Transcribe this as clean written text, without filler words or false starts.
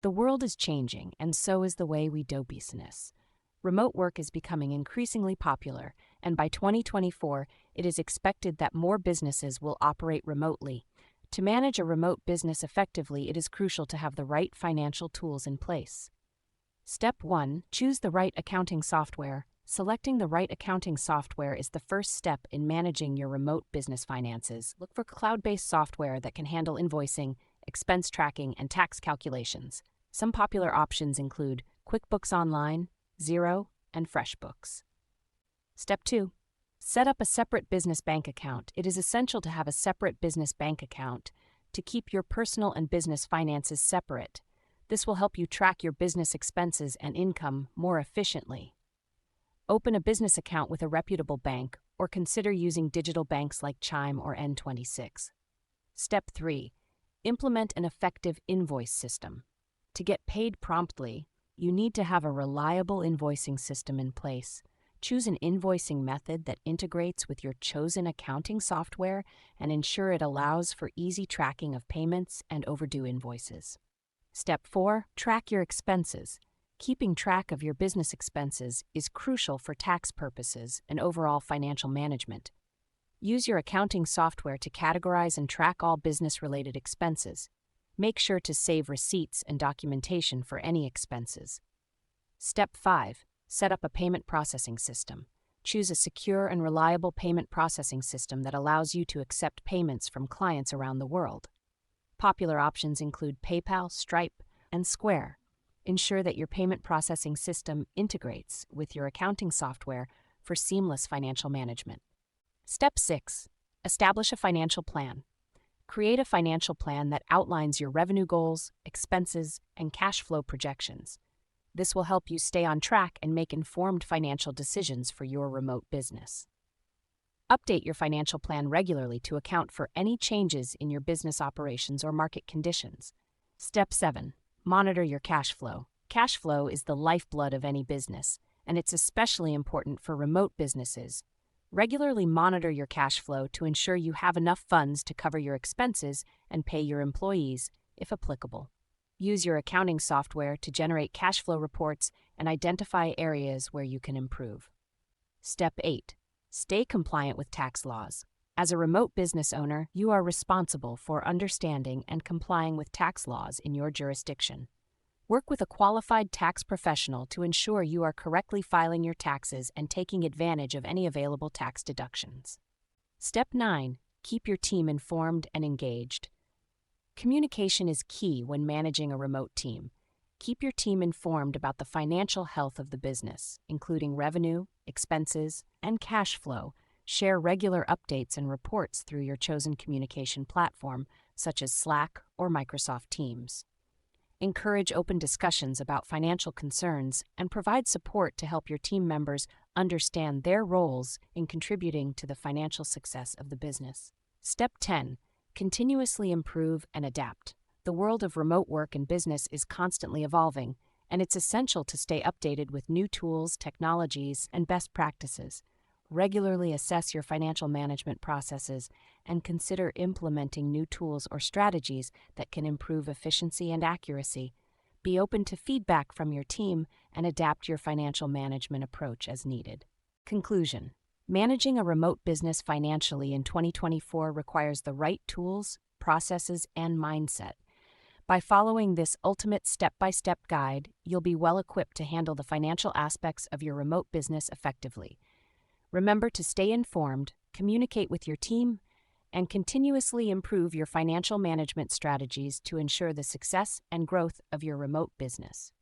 The world is changing, and so is the way we do business. Remote work is becoming increasingly popular, and by 2024, it is expected that more businesses will operate remotely. To manage a remote business effectively, it is crucial to have the right financial tools in place. Step 1. Choose the right accounting software. Selecting the right accounting software is the first step in managing your remote business finances. Look for cloud-based software that can handle invoicing, expense tracking, and tax calculations. Some popular options include QuickBooks Online, Xero, and FreshBooks. Step 2. Set up a separate business bank account. It is essential to have a separate business bank account to keep your personal and business finances separate. This will help you track your business expenses and income more efficiently. Open a business account with a reputable bank or consider using digital banks like Chime or N26. Step 3. Implement an effective invoice system. To get paid promptly, you need to have a reliable invoicing system in place. Choose an invoicing method that integrates with your chosen accounting software and ensure it allows for easy tracking of payments and overdue invoices. Step 4. Track your expenses. Keeping track of your business expenses is crucial for tax purposes and overall financial management. Use your accounting software to categorize and track all business-related expenses. Make sure to save receipts and documentation for any expenses. Step 5. Set up a payment processing system. Choose a secure and reliable payment processing system that allows you to accept payments from clients around the world. Popular options include PayPal, Stripe, and Square. Ensure that your payment processing system integrates with your accounting software for seamless financial management. Step 6. Establish a financial plan. Create a financial plan that outlines your revenue goals, expenses, and cash flow projections. This will help you stay on track and make informed financial decisions for your remote business. Update your financial plan regularly to account for any changes in your business operations or market conditions. Step 7. Monitor your cash flow. Cash flow is the lifeblood of any business, and it's especially important for remote businesses. Regularly monitor your cash flow to ensure you have enough funds to cover your expenses and pay your employees, if applicable. Use your accounting software to generate cash flow reports and identify areas where you can improve. Step 8. Stay compliant with tax laws. As a remote business owner, you are responsible for understanding and complying with tax laws in your jurisdiction. Work with a qualified tax professional to ensure you are correctly filing your taxes and taking advantage of any available tax deductions. Step 9. Keep your team informed and engaged. Communication is key when managing a remote team. Keep your team informed about the financial health of the business, including revenue, expenses, and cash flow. Share regular updates and reports through your chosen communication platform, such as Slack or Microsoft Teams. Encourage open discussions about financial concerns and provide support to help your team members understand their roles in contributing to the financial success of the business. Step 10. Continuously improve and adapt. The world of remote work and business is constantly evolving, and it's essential to stay updated with new tools, technologies, and best practices. Regularly assess your financial management processes and consider implementing new tools or strategies that can improve efficiency and accuracy. Be open to feedback from your team and adapt your financial management approach as needed. Conclusion. Managing a remote business financially in 2024 requires the right tools, processes, and mindset. By following this ultimate step-by-step guide, you'll be well equipped to handle the financial aspects of your remote business effectively. Remember to stay informed, communicate with your team, and continuously improve your financial management strategies to ensure the success and growth of your remote business.